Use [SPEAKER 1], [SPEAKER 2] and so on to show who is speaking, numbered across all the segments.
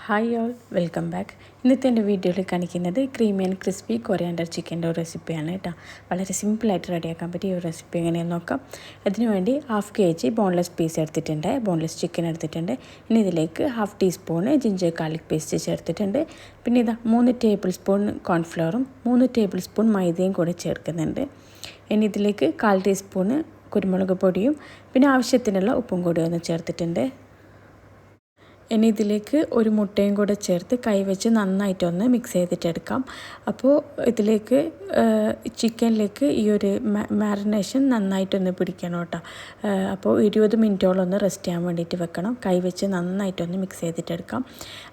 [SPEAKER 1] Hi all, welcome back. ഇന്നത്തെ എൻ്റെ വീഡിയോയിൽ കാണിക്കുന്നത് ക്രീമി ആൻഡ് ക്രിസ്പി കൊറിയാണ്ടർ ചിക്കൻ്റെ ഒരു റെസിപ്പിയാണ് കേട്ടോ. വളരെ സിമ്പിളായിട്ട് റെഡിയാക്കാൻ പറ്റിയ ഒരു റെസിപ്പി എങ്ങനെയാണെന്ന് നോക്കാം. അതിനുവേണ്ടി 1/2 kg ബോൺലെസ് പീസ് എടുത്തിട്ടുണ്ട്, ബോൺലെസ് ചിക്കൻ എടുത്തിട്ടുണ്ട്. ഇനി ഇതിലേക്ക് 1/2 ടീസ്പൂൺ ജിഞ്ചർ ഗാർലിക് പേസ്റ്റ് ചേർത്തിട്ടുണ്ട്. പിന്നെ 3 ടേബിൾ സ്പൂൺ കോൺഫ്ലവറും 3 ടേബിൾ സ്പൂൺ മൈദയും കൂടി ചേർക്കുന്നുണ്ട്. ഇനി ഇതിലേക്ക് 1/4 ടീസ്പൂൺ കുരുമുളക് പൊടിയും പിന്നെ ആവശ്യത്തിനുള്ള ഉപ്പും കൂടി ഒന്ന് ചേർത്തിട്ടുണ്ട്. ഇനി ഇതിലേക്ക് ഒരു മുട്ടയും കൂടെ ചേർത്ത് കൈവച്ച് നന്നായിട്ടൊന്ന് മിക്സ് ചെയ്തിട്ടെടുക്കാം. അപ്പോൾ ഇതിലേക്ക് ചിക്കനിലേക്ക് ഈ ഒരു മാരിനേഷൻ നന്നായിട്ടൊന്ന് പിടിക്കണം കേട്ടോ. അപ്പോൾ 20 മിനിറ്റോളം ഒന്ന് റെസ്റ്റ് ചെയ്യാൻ വേണ്ടിയിട്ട് വെക്കണം. കൈവച്ച് നന്നായിട്ടൊന്ന് മിക്സ് ചെയ്തിട്ടെടുക്കാം.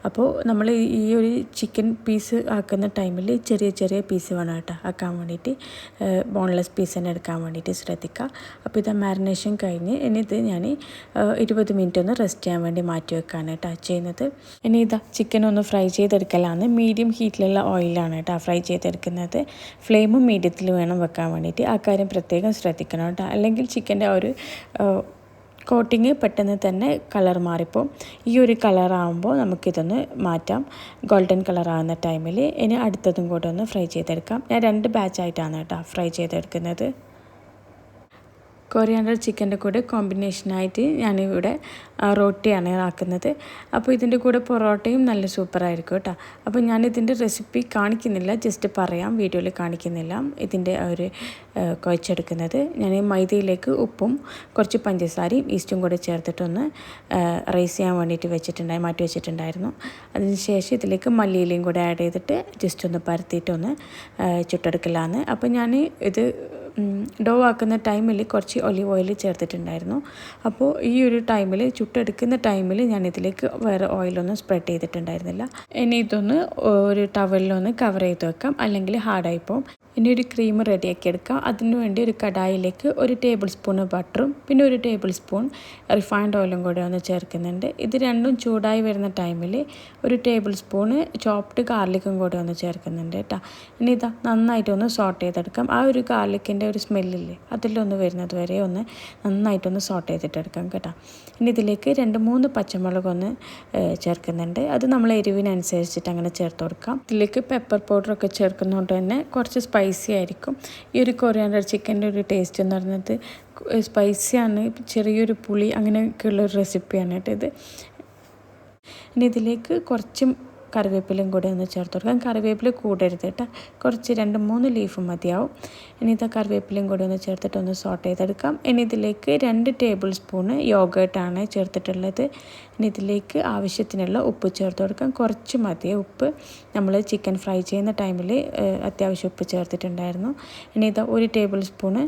[SPEAKER 1] അപ്പോൾ നമ്മൾ ഈ ഒരു ചിക്കൻ പീസ് ആക്കുന്ന ടൈമിൽ ചെറിയ ചെറിയ പീസ് വേണം കേട്ടോ ആക്കാൻ വേണ്ടിയിട്ട്. ബോൺലെസ് പീസ് തന്നെ എടുക്കാൻ വേണ്ടിയിട്ട് ശ്രദ്ധിക്കുക. അപ്പോൾ ഇത് മാരിനേഷൻ കഴിഞ്ഞ് ഇനി ഇത് ഞാൻ 20 മിനിറ്റ് ഒന്ന് റെസ്റ്റ് ചെയ്യാൻ വേണ്ടി മാറ്റി വെക്കാനായിട്ട് ചെയ്യുന്നത്. ഇനി ചിക്കൻ ഒന്ന് ഫ്രൈ ചെയ്തെടുക്കലാണ്. മീഡിയം ഹീറ്റിലുള്ള ഓയിലാണ് കേട്ടോ ഫ്രൈ ചെയ്തെടുക്കുന്നത്. ഫ്ലെയിമും മീഡിയത്തിൽ വേണം വെക്കാൻ വേണ്ടിയിട്ട്. ആ കാര്യം പ്രത്യേകം ശ്രദ്ധിക്കണം കേട്ടോ. അല്ലെങ്കിൽ ചിക്കൻ്റെ ഒരു കോട്ടിങ് പെട്ടെന്ന് തന്നെ കളർ മാറിപ്പോൾ. ഈ ഒരു കളറാകുമ്പോൾ നമുക്കിതൊന്ന് മാറ്റാം. ഗോൾഡൻ കളറാകുന്ന ടൈമിൽ ഇനി അടുത്തതും കൂടെ ഒന്ന് ഫ്രൈ ചെയ്തെടുക്കാം. ഞാൻ 2 ബാച്ചായിട്ടാണ് കേട്ടോ ഫ്രൈ ചെയ്തെടുക്കുന്നത്. കൊറിയാണ്ടർ ചിക്കൻ്റെ കൂടെ കോമ്പിനേഷനായിട്ട് ഞാനിവിടെ റോട്ടിയാണ് ആക്കുന്നത്. അപ്പോൾ ഇതിൻ്റെ കൂടെ പൊറോട്ടയും നല്ല സൂപ്പറായിരിക്കും കേട്ടോ. അപ്പോൾ ഞാനിതിൻ്റെ റെസിപ്പി കാണിക്കുന്നില്ല, ജസ്റ്റ് പറയാം, വീഡിയോയിൽ കാണിക്കുന്നില്ല. ഇതിൻ്റെ ഒരു കുഴച്ചെടുക്കുന്നത് ഞാൻ മൈദയിലേക്ക് ഉപ്പും കുറച്ച് പഞ്ചസാരയും ഈസ്റ്റും കൂടെ ചേർത്തിട്ടൊന്ന് റൈസ് ചെയ്യാൻ വേണ്ടിയിട്ട് മാറ്റി വെച്ചിട്ടുണ്ടായിരുന്നു. അതിനുശേഷം ഇതിലേക്ക് മല്ലിയിലയും കൂടെ ആഡ് ചെയ്തിട്ട് ജസ്റ്റ് ഒന്ന് പരത്തിയിട്ടൊന്ന് ചുട്ടെടുക്കലാണ്. അപ്പോൾ ഞാൻ ഇത് ഡോ ആക്കുന്ന ടൈമിൽ കുറച്ച് ഒലിവ് ഓയിൽ ചേർത്തിട്ടുണ്ടായിരുന്നു. അപ്പോൾ ഈ ഒരു ടൈമിൽ ചുട്ടെടുക്കുന്ന ടൈമിൽ ഞാൻ ഇതിലേക്ക് വേറെ ഓയിലൊന്നും സ്പ്രെഡ് ചെയ്തിട്ടുണ്ടായിരുന്നില്ല. ഇനി ഇതൊന്ന് ഒരു ടവലിലൊന്ന് കവർ ചെയ്ത് വെക്കാം, അല്ലെങ്കിൽ ഹാർഡായി പോകും. ഇനി ഒരു ക്രീം റെഡിയാക്കി എടുക്കാം. അതിനു വേണ്ടി ഒരു കടായിലേക്ക് 1 ടേബിൾ സ്പൂൺ ബട്ടറും പിന്നെ 1 ടേബിൾ സ്പൂൺ റിഫൈൻഡ് ഓയിലും കൂടെ ഒന്ന് ചേർക്കുന്നുണ്ട്. ഇത് രണ്ടും ചൂടായി വരുന്ന ടൈമിൽ 1 ടേബിൾ സ്പൂണ് ചോപ്ഡ് ഗാർലിക്കും കൂടെ ഒന്ന് ചേർക്കുന്നുണ്ട് കേട്ടോ. ഇനി നന്നായിട്ടൊന്ന് സോട്ട് ചെയ്തെടുക്കാം. ആ ഒരു ഗാർലിക്കിൻ്റെ ഒരു സ്മെല്ലില്ലേ അതിലൊന്ന് വരുന്നത് വരെ ഒന്ന് നന്നായിട്ടൊന്ന് സോട്ട് ചെയ്തിട്ടെടുക്കാം കേട്ടോ. ഇനി ഇതിലേക്ക് 2-3 പച്ചമുളക് ഒന്ന് ചേർക്കുന്നുണ്ട്. അത് നമ്മൾ എരിവിനനുസരിച്ചിട്ട് അങ്ങനെ ചേർത്ത് കൊടുക്കാം. ഇതിലേക്ക് പെപ്പർ പൗഡറൊക്കെ ചേർക്കുന്നതുകൊണ്ട് തന്നെ കുറച്ച് സ്പൈസി ആയിരിക്കും. ഈ ഒരു കൊറിയാണ്ടർ ചിക്കൻ്റെ ഒരു ടേസ്റ്റ് എന്ന് പറയുന്നത് സ്പൈസിയാണ്, ചെറിയൊരു പുളി അങ്ങനെയൊക്കെയുള്ളൊരു റെസിപ്പിയാണ് കേട്ടോ ഇത്. ഇനി ഇതിലേക്ക് കുറച്ച് കറിവേപ്പിലയും കൂടെ ഒന്ന് ചേർത്ത് കൊടുക്കാം. കറിവേപ്പില കൂടരുത് കേട്ടോ, കുറച്ച് 2-3 ലീഫ് മതിയാവും. ഇനി കറിവേപ്പിലയും കൂടെ ഒന്ന് ചേർത്തിട്ട് ഒന്ന് സോട്ട് ചെയ്തെടുക്കാം. ഇനി ഇതിലേക്ക് 2 ടേബിൾ സ്പൂണ് യോഗേർട്ടാണ് ചേർത്തിട്ടുള്ളത്. ഇനി ഇതിലേക്ക് ആവശ്യത്തിനുള്ള ഉപ്പ് ചേർത്ത് കൊടുക്കാം. കുറച്ച് മതിയെ ഉപ്പ്. നമ്മൾ ചിക്കൻ ഫ്രൈ ചെയ്യുന്ന ടൈമിൽ അത്യാവശ്യം ഉപ്പ് ചേർത്തിട്ടുണ്ടായിരുന്നു. ഇനി 1 ടേബിൾ സ്പൂണ്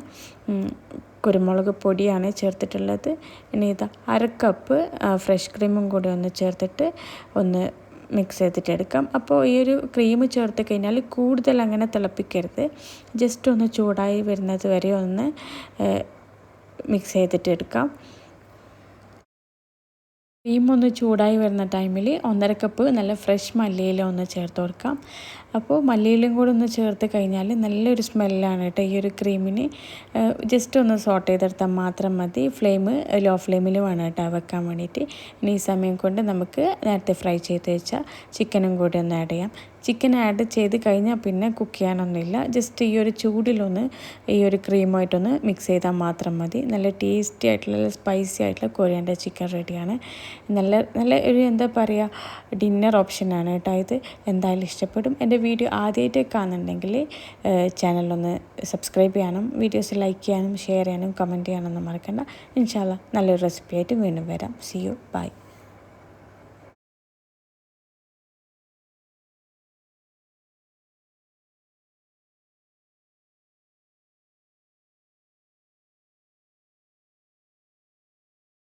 [SPEAKER 1] കുരുമുളക് പൊടിയാണ് ചേർത്തിട്ടുള്ളത്. ഇനി 1/2 കപ്പ് ഫ്രഷ് ക്രീമും കൂടി ഒന്ന് ചേർത്തിട്ട് ഒന്ന് മിക്സ് ചെയ്തിട്ടെടുക്കാം. അപ്പോൾ ഈ ഒരു ക്രീം ചേർത്ത് കഴിഞ്ഞാൽ കൂടുതൽ അങ്ങനെ തിളപ്പിക്കരുത്, ജസ്റ്റ് ഒന്ന് ചൂടായി വരുന്നത് വരെ ഒന്ന് മിക്സ് ചെയ്തിട്ടെടുക്കാം. ക്രീം ഒന്ന് ചൂടായി വരുന്ന ടൈമിൽ 1/2 കപ്പ് നല്ല ഫ്രഷ് മല്ലിയില ഒന്ന് ചേർത്ത് കൊടുക്കാം. അപ്പോൾ മല്ലിയിലും കൂടെ ഒന്ന് ചേർത്ത് കഴിഞ്ഞാൽ നല്ലൊരു സ്മെല്ലാണ് കേട്ടോ ഈ ഒരു ക്രീമിന്. ജസ്റ്റ് ഒന്ന് സോട്ട് ചെയ്തെടുത്താൽ മാത്രം മതി. ഫ്ലെയിം ലോ ഫ്ലെയിമിൽ വേണം കേട്ടോ വെക്കാൻ വേണ്ടിയിട്ട്. ഇനി ഈ സമയം കൊണ്ട് നമുക്ക് നേരത്തെ ഫ്രൈ ചെയ്ത് വെച്ചാൽ ചിക്കനും കൂടി ഒന്ന് ആഡ് ചെയ്യാം. ചിക്കൻ ആഡ് ചെയ്ത് കഴിഞ്ഞാൽ പിന്നെ കുക്ക് ചെയ്യാനൊന്നുമില്ല, ജസ്റ്റ് ഈ ഒരു ചൂടിലൊന്ന് ഈ ഒരു ക്രീമായിട്ടൊന്ന് മിക്സ് ചെയ്താൽ മാത്രം മതി. നല്ല ടേസ്റ്റി ആയിട്ടുള്ള സ്പൈസി ആയിട്ടുള്ള കൊറിയാണ്ടർ ചിക്കൻ റെഡിയാണ്. നല്ല ഒരു എന്താ പറയുക ഡിന്നർ ഓപ്ഷനാണ് കേട്ടോ ഇത്. എന്തായാലും ഇഷ്ടപ്പെടും. എൻ്റെ വീഡിയോ ആദ്യമായിട്ട് കാണുന്നുണ്ടെങ്കിൽ ചാനലൊന്ന് സബ്സ്ക്രൈബ് ചെയ്യാനും വീഡിയോസ് ലൈക്ക് ചെയ്യാനും ഷെയർ ചെയ്യാനും കമൻറ്റ് ചെയ്യാനൊന്നും മറക്കണ്ട. ഇൻഷാ അല്ലാ നല്ലൊരു റെസിപ്പി ആയിട്ട് വീണ്ടും വരാം. See you, by.